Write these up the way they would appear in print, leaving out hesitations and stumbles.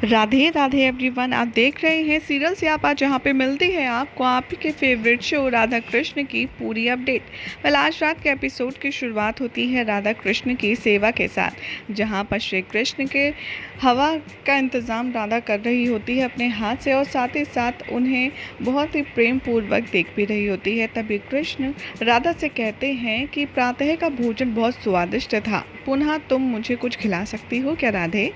Radhe Radhe everyone, आप देख रहे हैं सीरियल स्यापा, जहां पे मिलती है आपको आपके फेवरेट शो राधा कृष्ण की पूरी अपडेट। आज रात के एपिसोड की शुरुआत होती है राधा कृष्ण की सेवा के साथ, जहां पर श्री कृष्ण के हवा का इंतज़ाम राधा कर रही होती है अपने हाथ से, और साथ ही साथ उन्हें बहुत ही प्रेम पूर्वक देख भी रही होती है। तभी कृष्ण राधा से कहते हैं कि प्रातः का भोजन बहुत स्वादिष्ट था, पुनः तुम मुझे कुछ खिला सकती हो क्या राधे?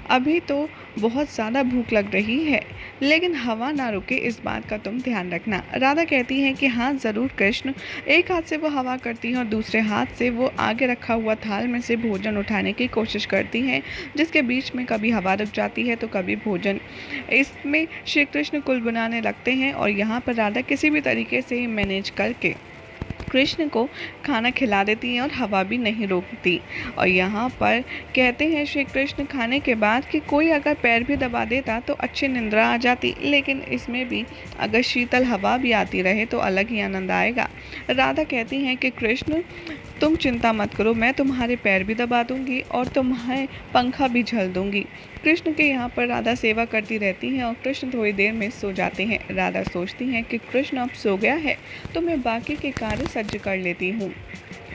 अभी तो बहुत ज़्यादा भूख लग रही है, लेकिन हवा ना रुके इस बात का तुम ध्यान रखना। राधा कहती है कि हाँ ज़रूर कृष्ण। एक हाथ से वो हवा करती है और दूसरे हाथ से वो आगे रखा हुआ थाल में से भोजन उठाने की कोशिश करती हैं, जिसके बीच में कभी हवा रुक जाती है तो कभी भोजन। इसमें श्री कृष्ण कुल बनाने लगते हैं और यहाँ पर राधा किसी भी तरीके से मैनेज करके कृष्ण को खाना खिला देती हैं और हवा भी नहीं रोकती। और यहाँ पर कहते हैं श्री कृष्ण खाने के बाद कि कोई अगर पैर भी दबा देता तो अच्छी निंद्रा आ जाती, लेकिन इसमें भी अगर शीतल हवा भी आती रहे तो अलग ही आनंद आएगा। राधा कहती हैं कि कृष्ण तुम चिंता मत करो, मैं तुम्हारे पैर भी दबा दूंगी और तुम्हारे पंखा भी झल दूंगी। कृष्ण के यहाँ पर राधा सेवा करती रहती हैं और कृष्ण थोड़ी देर में सो जाते हैं। राधा सोचती हैं कि कृष्ण अब सो गया है तो मैं बाकी के कार्य सज्ज कर लेती हूँ।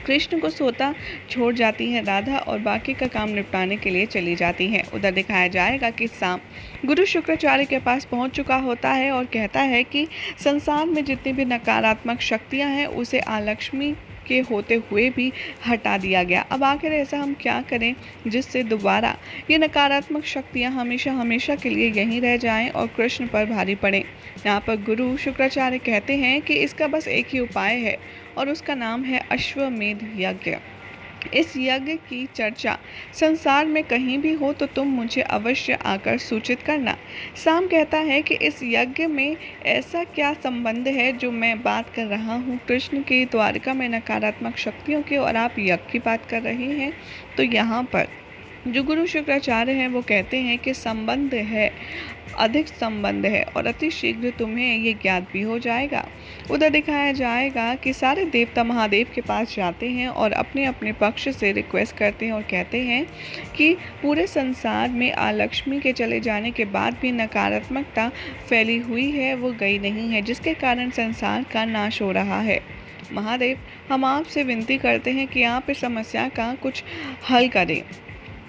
कृष्ण को सोता छोड़ जाती हैं राधा और बाकी का काम निपटाने के लिए चली जाती हैं। उधर दिखाया जाएगा कि शाम गुरु शुक्राचार्य के पास पहुंच चुका होता है और कहता है कि संसार में जितनी भी नकारात्मक शक्तियां हैं उसे आलक्ष्मी के होते हुए भी हटा दिया गया। अब आखिर ऐसा हम क्या करें जिससे दोबारा ये नकारात्मक शक्तियां हमेशा हमेशा के लिए यहीं रह जाएं और कृष्ण पर भारी पड़ें। यहाँ पर गुरु शुक्राचार्य कहते हैं कि इसका बस एक ही उपाय है और उसका नाम है अश्वमेध यज्ञ। इस यज्ञ की चर्चा संसार में कहीं भी हो तो तुम मुझे अवश्य आकर सूचित करना। शाम कहता है कि इस यज्ञ में ऐसा क्या संबंध है जो मैं बात कर रहा हूँ कृष्ण की द्वारका में नकारात्मक शक्तियों की, और आप यज्ञ की बात कर रहे हैं। तो यहाँ पर जो गुरु शुक्राचार्य हैं वो कहते हैं कि संबंध है, अधिक संबंध है और अति शीघ्र तुम्हें ये ज्ञात भी हो जाएगा। उधर दिखाया जाएगा कि सारे देवता महादेव के पास जाते हैं और अपने अपने पक्ष से रिक्वेस्ट करते हैं और कहते हैं कि पूरे संसार में आलक्ष्मी के चले जाने के बाद भी नकारात्मकता फैली हुई है, वो गई नहीं है, जिसके कारण संसार का नाश हो रहा है। महादेव, हम आपसे विनती करते हैं कि आप इस समस्या का कुछ हल करें।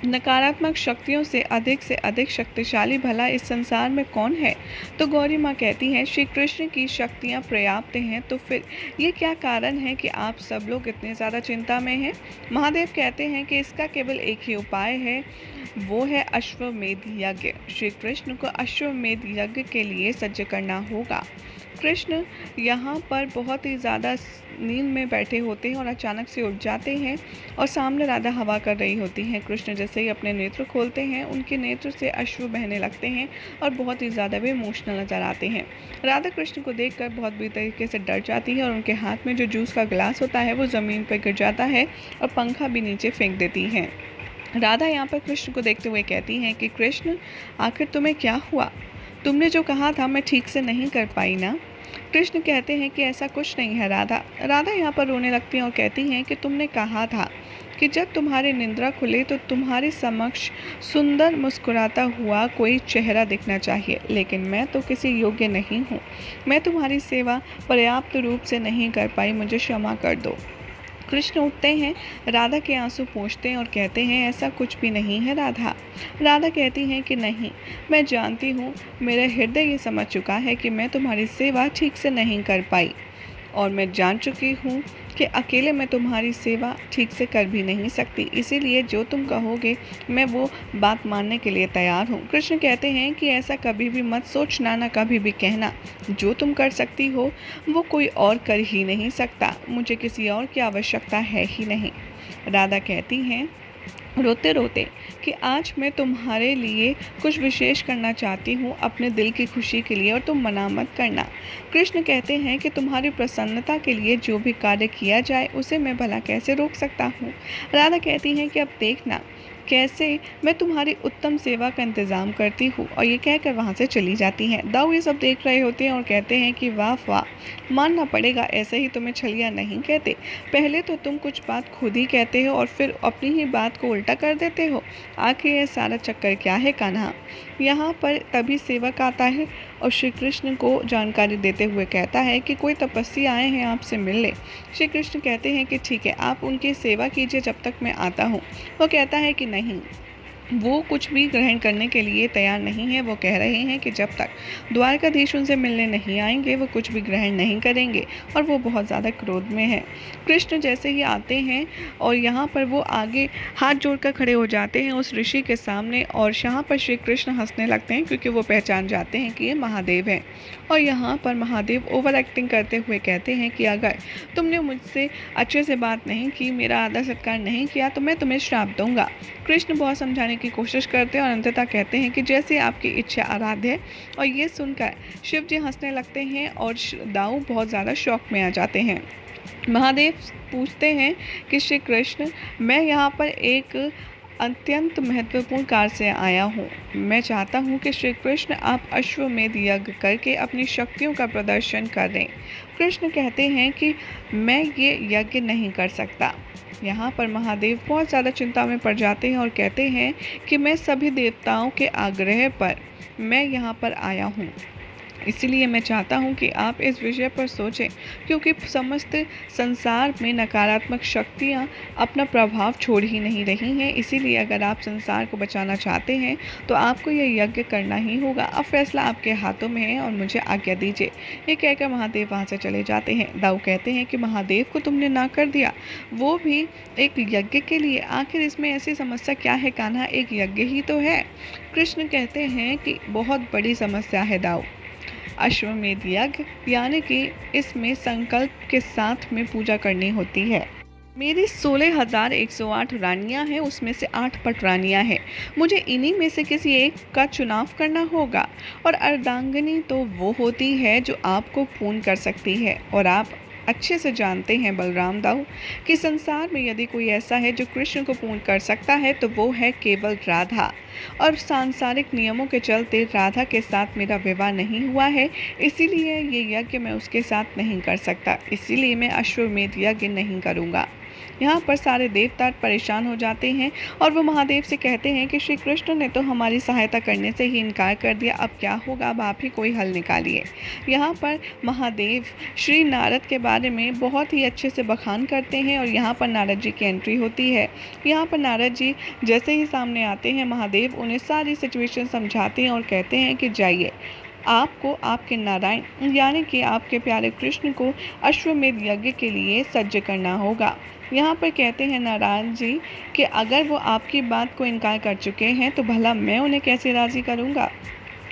नकारात्मक शक्तियों से अधिक शक्तिशाली भला इस संसार में कौन है? तो गौरी माँ कहती हैं श्री कृष्ण की शक्तियाँ पर्याप्त हैं, तो फिर ये क्या कारण है कि आप सब लोग इतने ज़्यादा चिंता में हैं? महादेव कहते हैं कि इसका केवल एक ही उपाय है, वो है अश्वमेध यज्ञ। श्री कृष्ण को अश्वमेध यज्ञ के लिए सज्ज करना होगा। कृष्ण यहाँ पर बहुत ही ज़्यादा नींद में बैठे होते हैं और अचानक से उठ जाते हैं और सामने राधा हवा कर रही होती हैं। कृष्ण जैसे ही अपने नेत्र खोलते हैं उनके नेत्र से अश्रु बहने लगते हैं और बहुत ही ज़्यादा वे इमोशनल नज़र आते हैं। राधा कृष्ण को देखकर बहुत बुरी तरीके से डर जाती है और उनके हाथ में जो जूस का गिलास होता है वो ज़मीन पर गिर जाता है और पंखा भी नीचे फेंक देती हैं। राधा यहाँ पर कृष्ण को देखते हुए कहती हैं कि कृष्ण, आखिर तुम्हें क्या हुआ? तुमने जो कहा था मैं ठीक से नहीं कर पाई ना? कृष्ण कहते हैं कि ऐसा कुछ नहीं है राधा यहाँ पर रोने लगती हैं और कहती हैं कि तुमने कहा था कि जब तुम्हारी निंद्रा खुले तो तुम्हारे समक्ष सुंदर मुस्कुराता हुआ कोई चेहरा दिखना चाहिए, लेकिन मैं तो किसी योग्य नहीं हूँ। मैं तुम्हारी सेवा पर्याप्त रूप से नहीं कर पाई, मुझे क्षमा कर दो। कृष्ण उठते हैं, राधा के आंसू पोंछते हैं और कहते हैं ऐसा कुछ भी नहीं है राधा। राधा कहती हैं कि नहीं, मैं जानती हूँ, मेरा हृदय ये समझ चुका है कि मैं तुम्हारी सेवा ठीक से नहीं कर पाई और मैं जान चुकी हूँ कि अकेले मैं तुम्हारी सेवा ठीक से कर भी नहीं सकती, इसीलिए जो तुम कहोगे मैं वो बात मानने के लिए तैयार हूँ। कृष्ण कहते हैं कि ऐसा कभी भी मत सोचना, ना कभी भी कहना। जो तुम कर सकती हो वो कोई और कर ही नहीं सकता, मुझे किसी और की आवश्यकता है ही नहीं। राधा कहती हैं रोते रोते कि आज मैं तुम्हारे लिए कुछ विशेष करना चाहती हूँ अपने दिल की खुशी के लिए, और तुम मना मत करना। कृष्ण कहते हैं कि तुम्हारी प्रसन्नता के लिए जो भी कार्य किया जाए उसे मैं भला कैसे रोक सकता हूँ। राधा कहती हैं कि अब देखना कैसे मैं तुम्हारी उत्तम सेवा का इंतज़ाम करती हूँ, और ये कहकर वहाँ से चली जाती हैं। दाऊ ये सब देख रहे होते हैं और कहते हैं कि वाह वाह, मानना पड़ेगा, ऐसे ही तुम्हें छलिया नहीं कहते। पहले तो तुम कुछ बात खुद ही कहते हो और फिर अपनी ही बात को उल्टा कर देते हो? आखिर ये सारा चक्कर क्या है कान्हा? यहाँ पर तभी सेवक आता है और श्री कृष्ण को जानकारी देते हुए कहता है कि कोई तपस्वी आए हैं आपसे मिलने। श्री कृष्ण कहते हैं कि ठीक है, आप उनकी सेवा कीजिए जब तक मैं आता हूँ। वो कहता है कि नहीं, वो कुछ भी ग्रहण करने के लिए तैयार नहीं है। वो कह रहे हैं कि जब तक द्वारकाधीश उनसे मिलने नहीं आएंगे वो कुछ भी ग्रहण नहीं करेंगे, और वो बहुत ज़्यादा क्रोध में है। कृष्ण जैसे ही आते हैं और यहाँ पर वो आगे हाथ जोड़कर खड़े हो जाते हैं उस ऋषि के सामने, और यहाँ पर श्री कृष्ण हंसने लगते हैं क्योंकि वो पहचान जाते हैं कि ये महादेव हैं। और यहाँ पर महादेव ओवर एक्टिंग करते हुए कहते हैं कि अगर तुमने मुझसे अच्छे से बात नहीं की, मेरा आदर सत्कार नहीं किया, तो मैं तुम्हें श्राप दूंगा। कृष्ण बहुत समझाने की कोशिश करते हैं और अंततः कहते हैं कि जैसे आपकी इच्छा आराध्य है। और ये सुनकर शिव जी हंसने लगते हैं और दाऊ बहुत ज़्यादा शौक में आ जाते हैं। महादेव पूछते हैं कि श्री कृष्ण, मैं यहाँ पर एक अत्यंत महत्वपूर्ण कार्य से आया हूँ। मैं चाहता हूँ कि श्री कृष्ण आप अश्वमेध यज्ञ करके अपनी शक्तियों का प्रदर्शन करें। कृष्ण कहते हैं कि मैं ये यज्ञ नहीं कर सकता। यहाँ पर महादेव बहुत ज़्यादा चिंता में पड़ जाते हैं और कहते हैं कि मैं सभी देवताओं के आग्रह पर मैं यहाँ पर आया हूँ, इसलिए मैं चाहता हूँ कि आप इस विषय पर सोचें, क्योंकि समस्त संसार में नकारात्मक शक्तियाँ अपना प्रभाव छोड़ ही नहीं रही हैं। इसीलिए अगर आप संसार को बचाना चाहते हैं तो आपको यह यज्ञ करना ही होगा। अब फैसला आपके हाथों में है और मुझे आज्ञा दीजिए। ये कहकर महादेव वहाँ से चले जाते हैं। दाऊ कहते हैं कि महादेव को तुमने ना कर दिया, वो भी एक यज्ञ के लिए। आखिर इसमें ऐसी समस्या क्या है कान्हा, एक यज्ञ ही तो है। कृष्ण कहते हैं कि बहुत बड़ी समस्या है दाऊ। अश्वमेध यज्ञ यानी कि इसमें संकल्प के साथ में पूजा करनी होती है। मेरी 16,108 रानियां हैं, उसमें से 8 पटरानियां हैं। मुझे इन्हीं में से किसी एक का चुनाव करना होगा, और अर्धांगिनी तो वो होती है जो आपको पूर्ण कर सकती है। और आप अच्छे से जानते हैं बलराम दाऊ कि संसार में यदि कोई ऐसा है जो कृष्ण को पूर्ण कर सकता है तो वो है केवल राधा। और सांसारिक नियमों के चलते राधा के साथ मेरा विवाह नहीं हुआ है, इसीलिए ये यज्ञ मैं उसके साथ नहीं कर सकता। इसीलिए मैं अश्वमेध यज्ञ नहीं करूँगा। यहाँ पर सारे देवता परेशान हो जाते हैं और वो महादेव से कहते हैं कि श्री कृष्ण ने तो हमारी सहायता करने से ही इनकार कर दिया, अब क्या होगा, अब आप ही कोई हल निकालिए। यहाँ पर महादेव श्री नारद के बारे में बहुत ही अच्छे से बखान करते हैं और यहाँ पर नारद जी की एंट्री होती है। यहाँ पर नारद जी जैसे ही सामने आते हैं, महादेव उन्हें सारी सिचुएशन समझाते हैं और कहते हैं कि जाइए, आपको आपके नारायण यानी कि आपके प्यारे कृष्ण को अश्वमेध यज्ञ के लिए सज्ज करना होगा। यहाँ पर कहते हैं नारायण जी कि अगर वो आपकी बात को इनकार कर चुके हैं तो भला मैं उन्हें कैसे राज़ी करूँगा।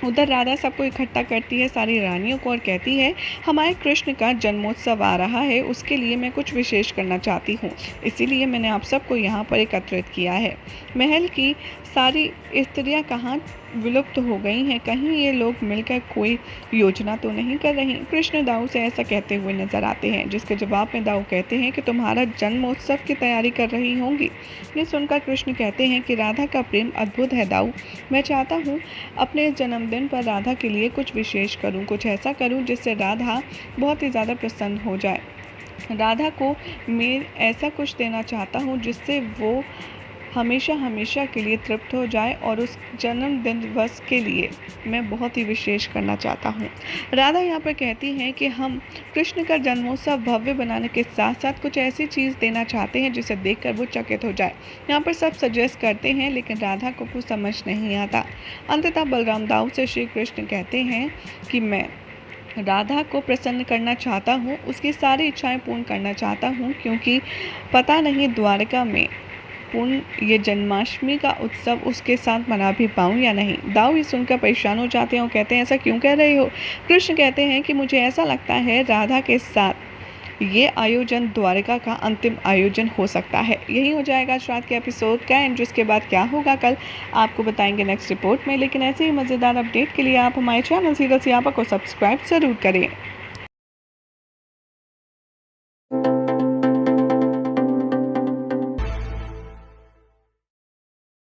उधर राधा सबको इकट्ठा करती है, सारी रानियों को, और कहती है हमारे कृष्ण का जन्मोत्सव आ रहा है, उसके लिए मैं कुछ विशेष करना चाहती हूँ, इसीलिए मैंने आप सबको यहाँ पर एकत्रित किया है। महल की सारी स्त्रियाँ कहाँ विलुप्त हो गई हैं, कहीं ये लोग मिलकर कोई योजना तो नहीं कर रही। कृष्ण दाऊ से ऐसा कहते हुए नजर आते हैं, जिसके जवाब में दाऊ कहते हैं कि तुम्हारा जन्मोत्सव की तैयारी कर रही होंगी। ये सुनकर कृष्ण कहते हैं कि राधा का प्रेम अद्भुत है दाऊ, मैं चाहता हूँ अपने इस जन्मदिन पर राधा के लिए कुछ विशेष करूँ, कुछ ऐसा करूँ जिससे राधा बहुत ही ज़्यादा प्रसन्न हो जाए। राधा को मैं ऐसा कुछ देना चाहता हूँ जिससे वो हमेशा हमेशा के लिए तृप्त हो जाए, और उस जन्मदिन दिवस के लिए मैं बहुत ही विशेष करना चाहता हूँ। राधा यहाँ पर कहती हैं कि हम कृष्ण का जन्मोत्सव भव्य बनाने के साथ साथ कुछ ऐसी चीज़ देना चाहते हैं जिसे देखकर वो चकित हो जाए। यहाँ पर सब सजेस्ट करते हैं लेकिन राधा को कुछ समझ नहीं आता। अंततः बलराम दाऊ से श्री कृष्ण कहते हैं कि मैं राधा को प्रसन्न करना चाहता हूँ, उसकी सारी इच्छाएं पूर्ण करना चाहता हूँ, क्योंकि पता नहीं द्वारका में पूर्ण ये जन्माष्टमी का उत्सव उसके साथ मना भी पाऊँ या नहीं। दाऊ ये सुनकर परेशान हो जाते हैं और कहते हैं ऐसा क्यों कह रहे हो। कृष्ण कहते हैं कि मुझे ऐसा लगता है राधा के साथ ये आयोजन द्वारका का अंतिम आयोजन हो सकता है। यही हो जाएगा श्राद्ध के एपिसोड का एंड, जिसके बाद क्या होगा कल आपको बताएंगे नेक्स्ट रिपोर्ट में। लेकिन ऐसे ही मज़ेदार अपडेट के लिए आप हमारे चैनल सीरियल सियापा को सब्सक्राइब ज़रूर करें।